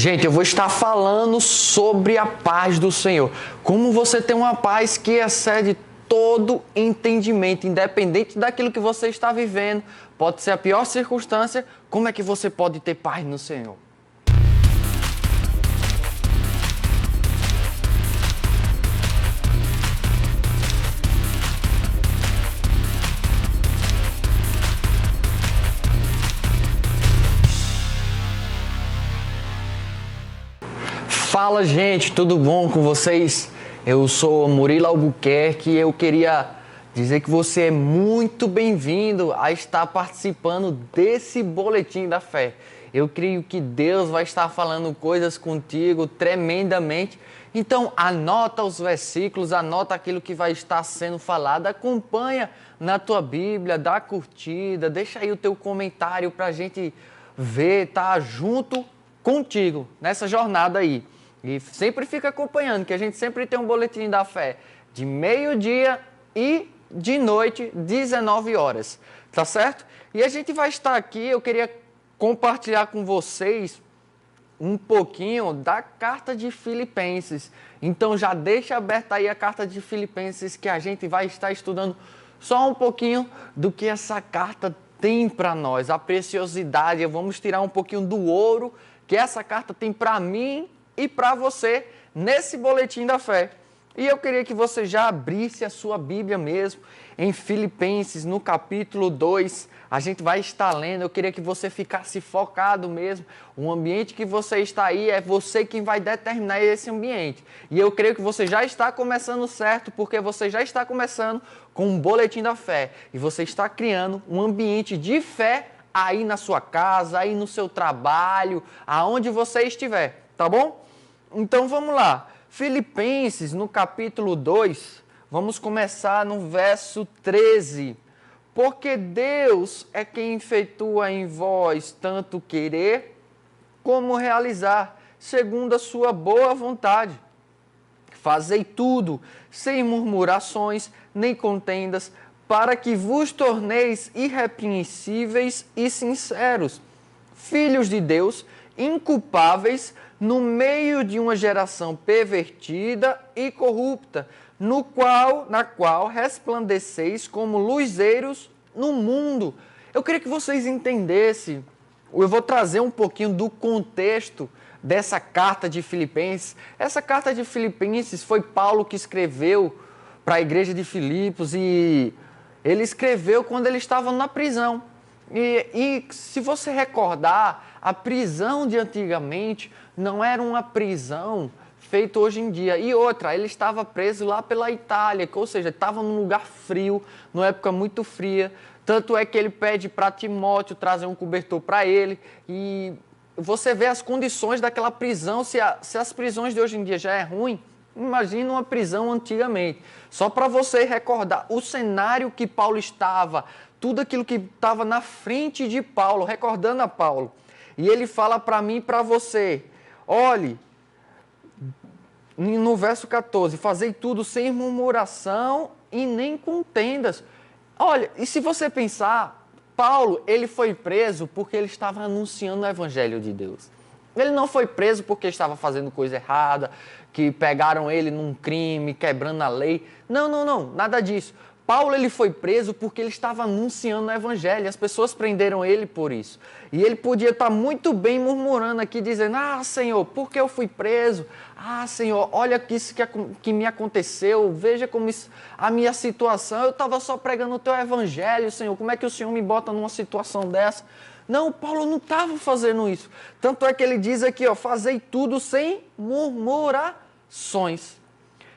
Gente, eu vou estar falando sobre a paz do Senhor. Como você tem uma paz que excede todo entendimento, independente daquilo que você está vivendo. Pode ser a pior circunstância, como é que você pode ter paz no Senhor? Fala, gente, tudo bom com vocês? Eu sou Murilo Albuquerque e eu queria dizer que você é muito bem-vindo a estar participando desse Boletim da Fé. Eu creio que Deus vai estar falando coisas contigo tremendamente. Então, anota os versículos, anota aquilo que vai estar sendo falado, acompanha na tua Bíblia, dá curtida, deixa aí o teu comentário para a gente ver, tá junto contigo nessa jornada aí. E sempre fica acompanhando, que a gente sempre tem um Boletim da Fé de meio-dia e de noite, 19 horas, tá certo? E a gente vai estar aqui, eu queria compartilhar com vocês um pouquinho da carta de Filipenses. Então já deixa aberta aí a carta de Filipenses, que a gente vai estar estudando só um pouquinho do que essa carta tem para nós, a preciosidade. Vamos tirar um pouquinho do ouro que essa carta tem para mim e para você nesse Boletim da Fé. E eu queria que você já abrisse a sua Bíblia mesmo em Filipenses, no capítulo 2. A gente vai estar lendo. Eu queria que você ficasse focado mesmo. O ambiente que você está aí é você quem vai determinar esse ambiente. E eu creio que você já está começando certo, porque você já está começando com um Boletim da Fé. E você está criando um ambiente de fé aí na sua casa, aí no seu trabalho, aonde você estiver. Tá bom? Então vamos lá. Filipenses, no capítulo 2, vamos começar no verso 13. Porque Deus é quem efetua em vós tanto querer como realizar, segundo a sua boa vontade. Fazei tudo sem murmurações nem contendas, para que vos torneis irrepreensíveis e sinceros, filhos de Deus, inculpáveis no meio de uma geração pervertida e corrupta, na qual resplandeceis como luzeiros no mundo. Eu queria que vocês entendessem, eu vou trazer um pouquinho do contexto dessa carta de Filipenses. Essa carta de Filipenses foi Paulo que escreveu para a igreja de Filipos, e ele escreveu quando ele estava na prisão. E se você recordar, a prisão de antigamente não era uma prisão feita hoje em dia. E outra, ele estava preso lá pela Itália, ou seja, estava num lugar frio, numa época muito fria. Tanto é que ele pede para Timóteo trazer um cobertor para ele. E você vê as condições daquela prisão. Se as prisões de hoje em dia já é ruim, imagina uma prisão antigamente. Só para você recordar o cenário que Paulo estava, tudo aquilo que estava na frente de Paulo, recordando a Paulo. E ele fala para mim e para você, olhe, no verso 14, fazei tudo sem murmuração e nem contendas. Olha, e se você pensar, Paulo, ele foi preso porque ele estava anunciando o evangelho de Deus. Ele não foi preso porque estava fazendo coisa errada, que pegaram ele num crime, quebrando a lei. Não, nada disso. Paulo, ele foi preso porque ele estava anunciando o evangelho. As pessoas prenderam ele por isso. E ele podia estar muito bem murmurando aqui, dizendo, Senhor, por que eu fui preso? Senhor, olha isso que me aconteceu. Veja como a minha situação. Eu estava só pregando o teu evangelho, Senhor. Como é que o Senhor me bota numa situação dessa? Não, Paulo não estava fazendo isso. Tanto é que ele diz aqui, fazei tudo sem murmurações.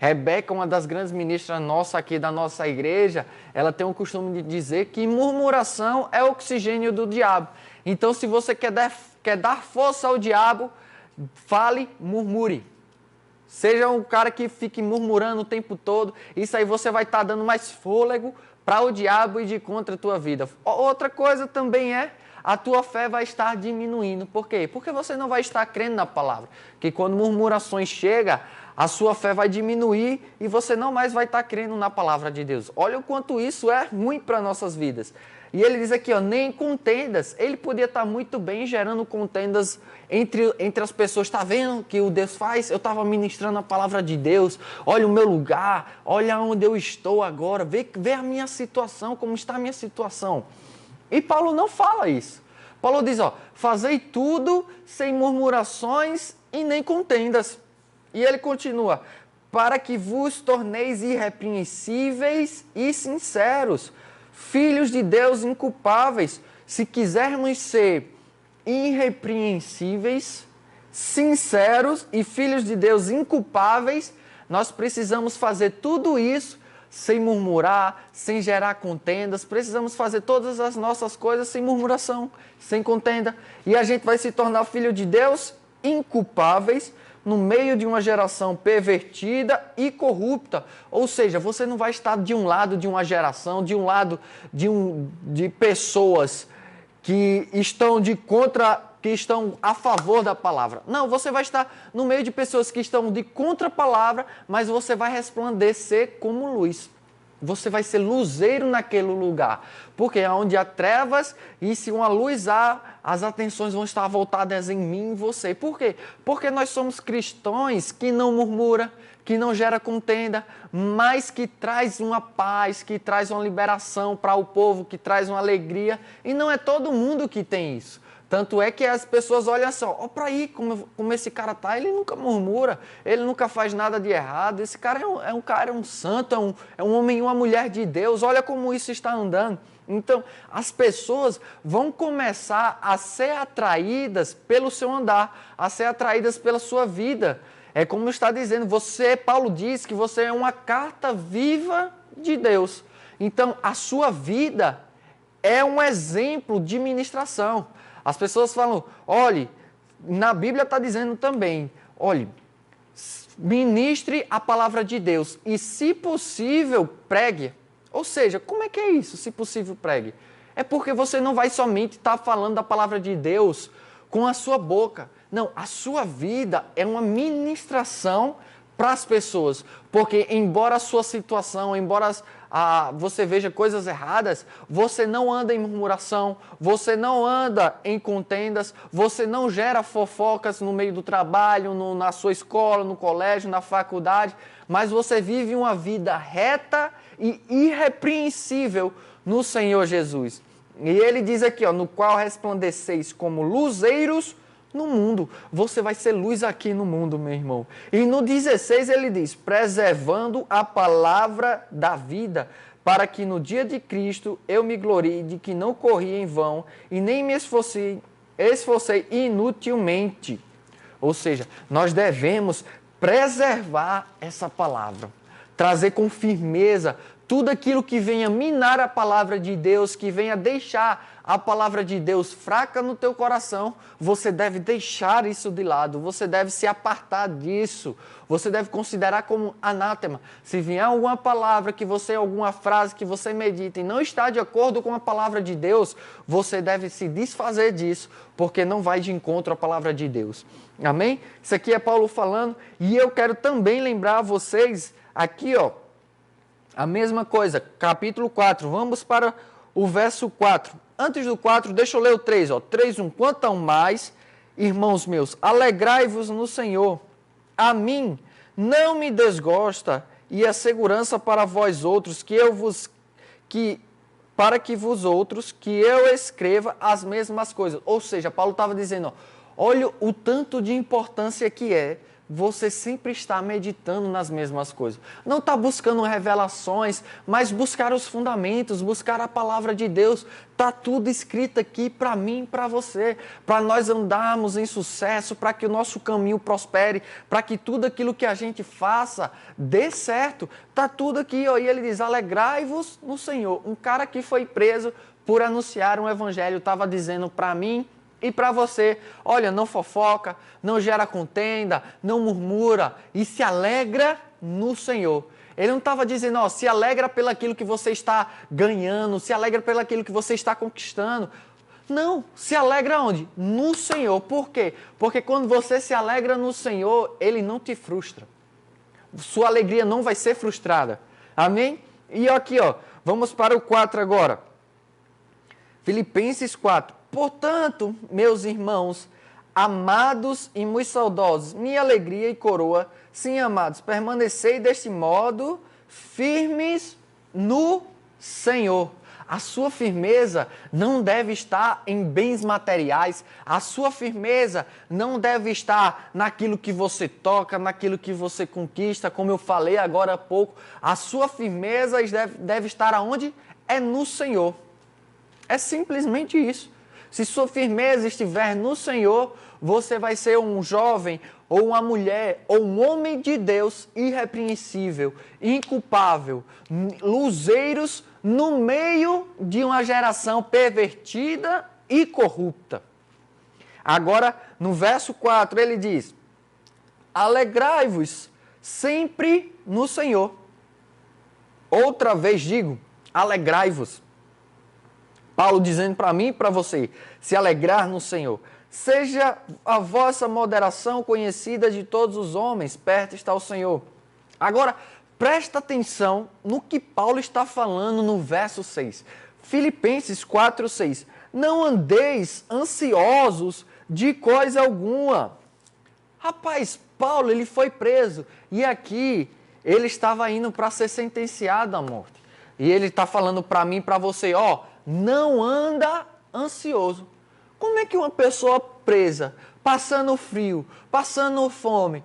Rebeca, uma das grandes ministras nossas aqui da nossa igreja, ela tem o costume de dizer que murmuração é o oxigênio do diabo. Então, se você quer dar força ao diabo, fale, murmure. Seja um cara que fique murmurando o tempo todo, isso aí você vai estar dando mais fôlego para o diabo e de contra a tua vida. Outra coisa também a tua fé vai estar diminuindo. Por quê? Porque você não vai estar crendo na palavra. Que quando murmurações chegam, a sua fé vai diminuir e você não mais vai estar crendo na palavra de Deus. Olha o quanto isso é ruim para nossas vidas. E ele diz aqui, ó, nem contendas. Ele podia estar muito bem gerando contendas entre as pessoas. Está vendo o que o Deus faz? Eu estava ministrando a palavra de Deus. Olha o meu lugar, olha onde eu estou agora. Vê a minha situação, como está a minha situação. E Paulo não fala isso. Paulo diz, ó, fazei tudo sem murmurações e nem contendas. E ele continua, para que vos torneis irrepreensíveis e sinceros, filhos de Deus inculpáveis. Se quisermos ser irrepreensíveis, sinceros e filhos de Deus inculpáveis, nós precisamos fazer tudo isso sem murmurar, sem gerar contendas. Precisamos fazer todas as nossas coisas sem murmuração, sem contenda. E a gente vai se tornar filho de Deus inculpáveis no meio de uma geração pervertida e corrupta. Ou seja, você não vai estar de um lado de uma geração, de um lado de pessoas que estão que estão a favor da palavra. Não, você vai estar no meio de pessoas que estão de contra a palavra, mas você vai resplandecer como luz. Você vai ser luzeiro naquele lugar. Porque é onde há trevas e se uma luz há, as atenções vão estar voltadas em mim e você. Por quê? Porque nós somos cristãos que não murmura, que não gera contenda, mas que traz uma paz, que traz uma liberação para o povo, que traz uma alegria. E não é todo mundo que tem isso. Tanto é que as pessoas olham só, ó para aí como esse cara tá, ele nunca murmura, ele nunca faz nada de errado, esse cara é um santo, é um homem e uma mulher de Deus, olha como isso está andando. Então, as pessoas vão começar a ser atraídas pelo seu andar, a ser atraídas pela sua vida. É como está dizendo, Paulo diz que você é uma carta viva de Deus. Então, a sua vida é um exemplo de ministração. As pessoas falam, olhe, na Bíblia está dizendo também, olhe, ministre a palavra de Deus e, se possível, pregue. Ou seja, como é que é isso, se possível, pregue? É porque você não vai somente estar falando da palavra de Deus com a sua boca. Não, a sua vida é uma ministração para as pessoas. Porque, embora a sua situação, embora você veja coisas erradas, você não anda em murmuração, você não anda em contendas, você não gera fofocas no meio do trabalho, na sua escola, no colégio, na faculdade, mas você vive uma vida reta e irrepreensível no Senhor Jesus. E ele diz aqui, ó, no qual resplandeceis como luzeiros no mundo. Você vai ser luz aqui no mundo, meu irmão. E no 16 ele diz, preservando a palavra da vida, para que no dia de Cristo eu me glorie de que não corri em vão e nem me esforcei inutilmente. Ou seja, nós devemos preservar essa palavra, trazer com firmeza tudo aquilo que venha minar a palavra de Deus, que venha deixar a palavra de Deus fraca no teu coração, você deve deixar isso de lado, você deve se apartar disso, você deve considerar como anátema. Se vier alguma palavra, alguma frase que você medita e não está de acordo com a palavra de Deus, você deve se desfazer disso, porque não vai de encontro à palavra de Deus. Amém? Isso aqui é Paulo falando, e eu quero também lembrar a vocês, aqui ó, a mesma coisa, capítulo 4, vamos para o verso 4. Antes do 4, deixa eu ler o 3, ó. 3:1. Quanto ao mais, irmãos meus, alegrai-vos no Senhor. A mim não me desgosta e a segurança para vós outros para que vos outros que eu escreva as mesmas coisas. Ou seja, Paulo estava dizendo, ó, olha o tanto de importância que é você sempre está meditando nas mesmas coisas. Não está buscando revelações, mas buscar os fundamentos, buscar a palavra de Deus. Está tudo escrito aqui para mim e para você. Para nós andarmos em sucesso, para que o nosso caminho prospere, para que tudo aquilo que a gente faça dê certo. Está tudo aqui, ó, e ele diz, alegrai-vos no Senhor. Um cara que foi preso por anunciar um evangelho estava dizendo para mim e para você, olha, não fofoca, não gera contenda, não murmura e se alegra no Senhor. Ele não estava dizendo, ó, se alegra pelo aquilo que você está ganhando, se alegra pelo aquilo que você está conquistando. Não, se alegra onde? No Senhor. Por quê? Porque quando você se alegra no Senhor, Ele não te frustra. Sua alegria não vai ser frustrada. Amém? E aqui, ó, vamos para o 4 agora. Filipenses 4. Portanto, meus irmãos, amados e muito saudosos, minha alegria e coroa, sim, amados, permanecei deste modo firmes no Senhor. A sua firmeza não deve estar em bens materiais, a sua firmeza não deve estar naquilo que você toca, naquilo que você conquista, como eu falei agora há pouco. A sua firmeza deve estar aonde? É no Senhor. É simplesmente isso. Se sua firmeza estiver no Senhor, você vai ser um jovem, ou uma mulher, ou um homem de Deus irrepreensível, inculpável, luzeiros no meio de uma geração pervertida e corrupta. Agora, no verso 4, ele diz: alegrai-vos sempre no Senhor. Outra vez digo, alegrai-vos. Paulo dizendo para mim e para você, se alegrar no Senhor. Seja a vossa moderação conhecida de todos os homens, perto está o Senhor. Agora, presta atenção no que Paulo está falando no verso 6. Filipenses 4, 6. Não andeis ansiosos de coisa alguma. Rapaz, Paulo, ele foi preso e aqui ele estava indo para ser sentenciado à morte. E ele está falando para mim e para você, não anda ansioso. Como é que uma pessoa presa, passando frio, passando fome,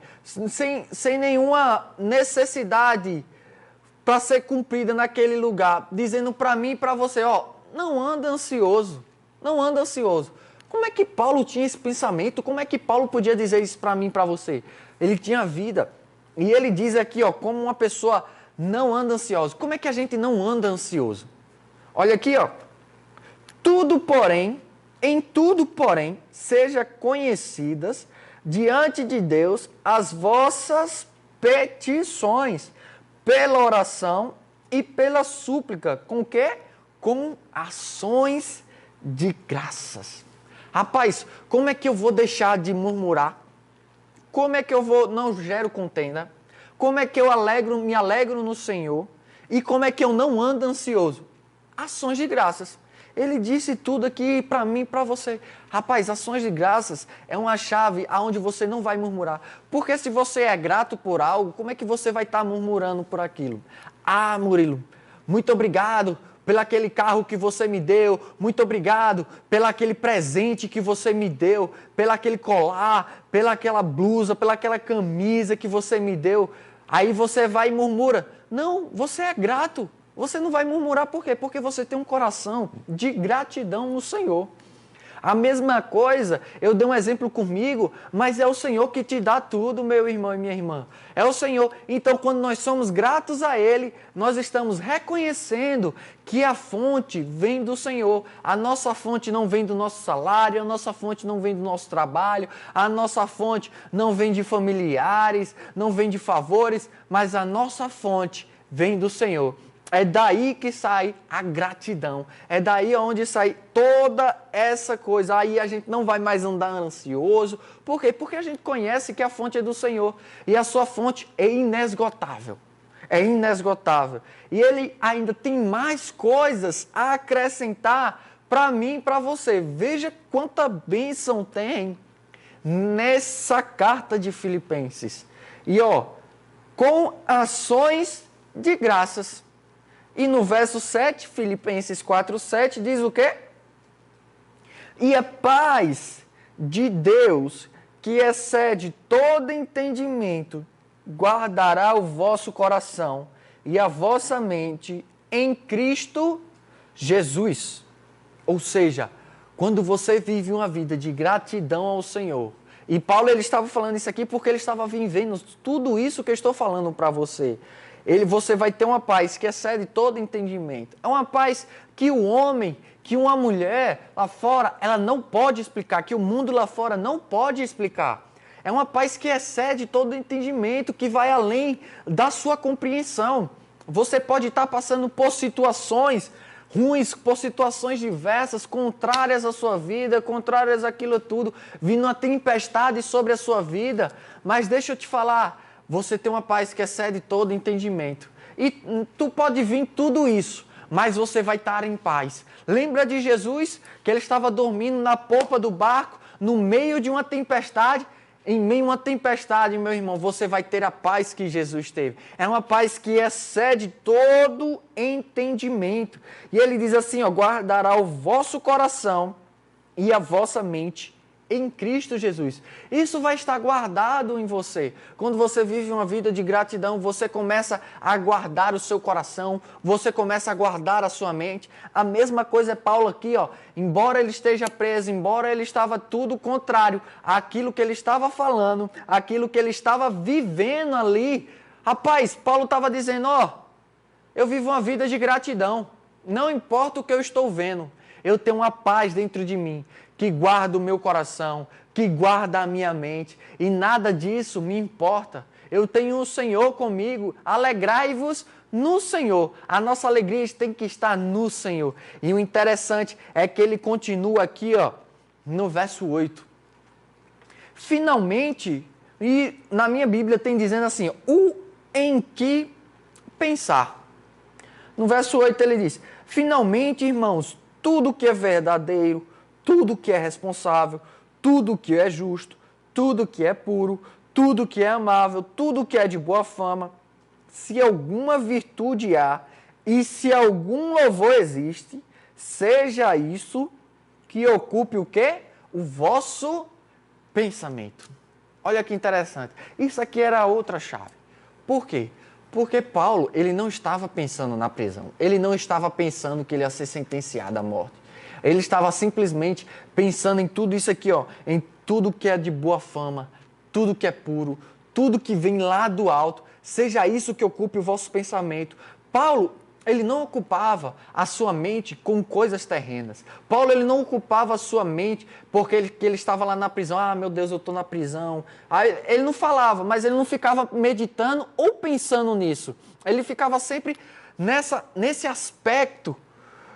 sem nenhuma necessidade para ser cumprida naquele lugar, dizendo para mim e para você, não anda ansioso, não anda ansioso. Como é que Paulo tinha esse pensamento? Como é que Paulo podia dizer isso para mim e para você? Ele tinha vida. E ele diz aqui, como uma pessoa não anda ansiosa. Como é que a gente não anda ansioso? Olha aqui, em tudo, porém, seja conhecidas diante de Deus as vossas petições, pela oração e pela súplica. Com o quê? Com ações de graças. Rapaz, como é que eu vou deixar de murmurar? Como é que eu não gero contenda? Como é que eu me alegro no Senhor? E como é que eu não ando ansioso? Ações de graças. Ele disse tudo aqui para mim e para você. Rapaz, ações de graças é uma chave aonde você não vai murmurar. Porque se você é grato por algo, como é que você vai estar murmurando por aquilo? Ah, Murilo, muito obrigado pelo aquele carro que você me deu. Muito obrigado pelo aquele presente que você me deu. Pelo aquele colar, pela aquela blusa, pela aquela camisa que você me deu. Aí você vai e murmura. Não, você é grato. Você não vai murmurar por quê? Porque você tem um coração de gratidão no Senhor. A mesma coisa, eu dei um exemplo comigo, mas é o Senhor que te dá tudo, meu irmão e minha irmã. É o Senhor. Então, quando nós somos gratos a Ele, nós estamos reconhecendo que a fonte vem do Senhor. A nossa fonte não vem do nosso salário, a nossa fonte não vem do nosso trabalho, a nossa fonte não vem de familiares, não vem de favores, mas a nossa fonte vem do Senhor. É daí que sai a gratidão. É daí onde sai toda essa coisa. Aí a gente não vai mais andar ansioso. Por quê? Porque a gente conhece que a fonte é do Senhor. E a sua fonte é inesgotável. É inesgotável. E Ele ainda tem mais coisas a acrescentar para mim e para você. Veja quanta bênção tem nessa carta de Filipenses. E com ações de graças. E no verso 7, Filipenses 4, 7, diz o quê? E a paz de Deus, que excede todo entendimento, guardará o vosso coração e a vossa mente em Cristo Jesus. Ou seja, quando você vive uma vida de gratidão ao Senhor, e Paulo ele estava falando isso aqui porque ele estava vivendo tudo isso que eu estou falando para você. Você vai ter uma paz que excede todo entendimento. É uma paz que o homem, que uma mulher lá fora, ela não pode explicar, que o mundo lá fora não pode explicar. É uma paz que excede todo entendimento, que vai além da sua compreensão. Você pode estar passando por situações ruins, por situações diversas, contrárias à sua vida, contrárias àquilo tudo, vindo uma tempestade sobre a sua vida. Mas deixa eu te falar, você tem uma paz que excede todo entendimento. E tu pode vir tudo isso, mas você vai estar em paz. Lembra de Jesus, que ele estava dormindo na polpa do barco, no meio de uma tempestade? Em meio a uma tempestade, meu irmão, você vai ter a paz que Jesus teve. É uma paz que excede todo entendimento. E ele diz assim, ó, guardará o vosso coração e a vossa mente em Cristo Jesus. Isso vai estar guardado em você. Quando você vive uma vida de gratidão, você começa a guardar o seu coração, você começa a guardar a sua mente. A mesma coisa é Paulo aqui, ó. Embora ele esteja preso, embora ele estava tudo contrário àquilo que ele estava falando, aquilo que ele estava vivendo ali. Rapaz, Paulo estava dizendo, ó, eu vivo uma vida de gratidão. Não importa o que eu estou vendo, eu tenho uma paz dentro de mim, que guarda o meu coração, que guarda a minha mente, e nada disso me importa. Eu tenho o Senhor comigo, alegrai-vos no Senhor. A nossa alegria tem que estar no Senhor. E o interessante é que ele continua aqui, ó, no verso 8. Finalmente, e na minha Bíblia tem dizendo assim, o em que pensar. No verso 8 ele diz, finalmente, irmãos, tudo que é verdadeiro, tudo que é responsável, tudo que é justo, tudo que é puro, tudo que é amável, tudo que é de boa fama, se alguma virtude há e se algum louvor existe, seja isso que ocupe o quê? O vosso pensamento. Olha que interessante. Isso aqui era a outra chave. Por quê? Porque Paulo, ele não estava pensando na prisão. Ele não estava pensando que ele ia ser sentenciado à morte. Ele estava simplesmente pensando em tudo isso aqui, ó, em tudo que é de boa fama, tudo que é puro, tudo que vem lá do alto, seja isso que ocupe o vosso pensamento. Paulo, ele não ocupava a sua mente com coisas terrenas. Paulo, ele não ocupava a sua mente porque ele estava lá na prisão. Ah, meu Deus, eu estou na prisão. Aí, ele não falava, mas ele não ficava meditando ou pensando nisso. Ele ficava sempre nesse aspecto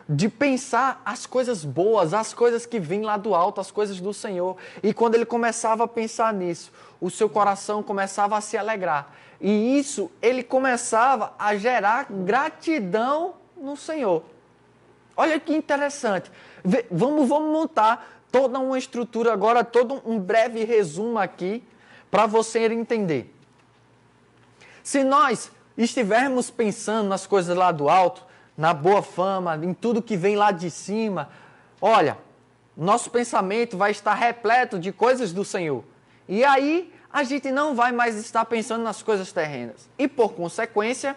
de pensar as coisas boas, as coisas que vêm lá do alto, as coisas do Senhor. E quando ele começava a pensar nisso, o seu coração começava a se alegrar. E isso, ele começava a gerar gratidão no Senhor. Olha que interessante. Vamos montar toda uma estrutura agora, todo um breve resumo aqui, para você entender. Se nós estivermos pensando nas coisas lá do alto, na boa fama, em tudo que vem lá de cima, olha, nosso pensamento vai estar repleto de coisas do Senhor. E aí, a gente não vai mais estar pensando nas coisas terrenas. E, por consequência,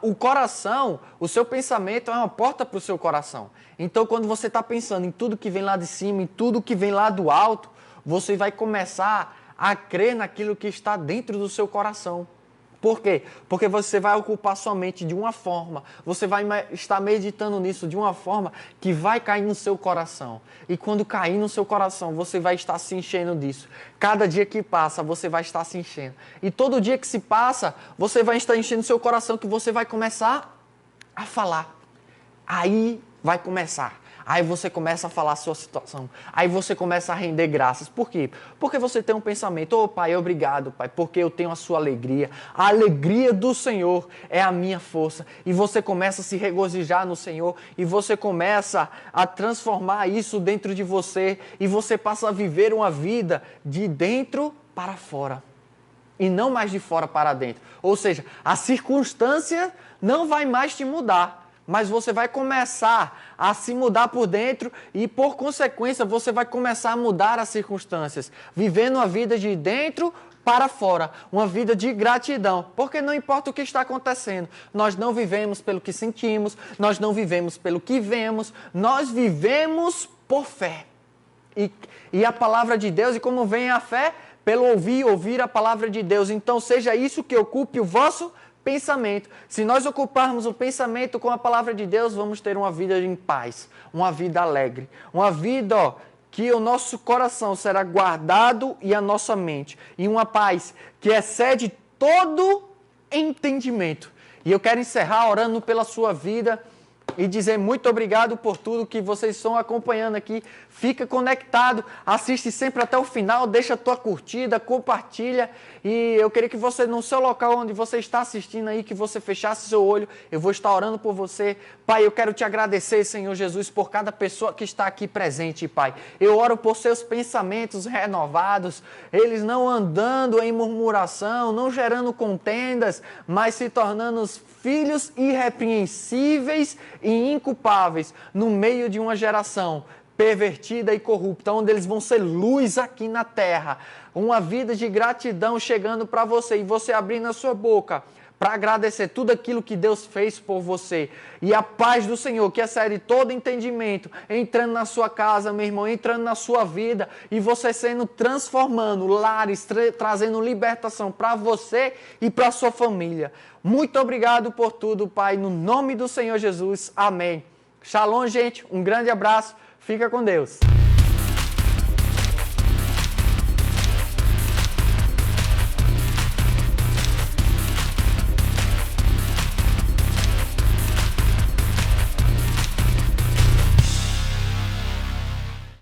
o coração, o seu pensamento é uma porta para o seu coração. Então, quando você está pensando em tudo que vem lá de cima, em tudo que vem lá do alto, você vai começar a crer naquilo que está dentro do seu coração. Por quê? Porque você vai ocupar sua mente de uma forma, você vai estar meditando nisso de uma forma que vai cair no seu coração. E quando cair no seu coração, você vai estar se enchendo disso. Cada dia que passa, você vai estar se enchendo. E todo dia que se passa, você vai estar enchendo seu coração, que você vai começar a falar. Aí vai começar. Aí você começa a falar a sua situação. Aí você começa a render graças. Por quê? Porque você tem um pensamento, ô Pai, obrigado, Pai, porque eu tenho a sua alegria. A alegria do Senhor é a minha força. E você começa a se regozijar no Senhor. E você começa a transformar isso dentro de você. E você passa a viver uma vida de dentro para fora. E não mais de fora para dentro. Ou seja, a circunstância não vai mais te mudar. Mas você vai começar a se mudar por dentro e, por consequência, você vai começar a mudar as circunstâncias. Vivendo uma vida de dentro para fora. Uma vida de gratidão. Porque não importa o que está acontecendo. Nós não vivemos pelo que sentimos. Nós não vivemos pelo que vemos. Nós vivemos por fé. E a palavra de Deus, e como vem a fé? Pelo ouvir a palavra de Deus. Então, seja isso que ocupe o vosso pensamento. Se nós ocuparmos o pensamento com a palavra de Deus, vamos ter uma vida em paz, uma vida alegre, uma vida que o nosso coração será guardado e a nossa mente, e uma paz que excede todo entendimento. E eu quero encerrar orando pela sua vida, e dizer muito obrigado por tudo que vocês estão acompanhando aqui. Fica conectado, assiste sempre até o final, deixa a tua curtida, compartilha. E eu queria que você, no seu local onde você está assistindo aí, que você fechasse seu olho. Eu vou estar orando por você. Pai, eu quero te agradecer, Senhor Jesus, por cada pessoa que está aqui presente, Pai. Eu oro por seus pensamentos renovados, eles não andando em murmuração, não gerando contendas, mas se tornando filhos irrepreensíveis e inculpáveis no meio de uma geração pervertida e corrupta, onde eles vão ser luz aqui na terra. Uma vida de gratidão chegando para você e você abrindo a sua boca para agradecer tudo aquilo que Deus fez por você. E a paz do Senhor, que excede todo entendimento, entrando na sua casa, meu irmão, entrando na sua vida, e você sendo transformando lares, trazendo libertação para você e para a sua família. Muito obrigado por tudo, Pai, no nome do Senhor Jesus. Amém. Shalom, gente. Um grande abraço. Fica com Deus.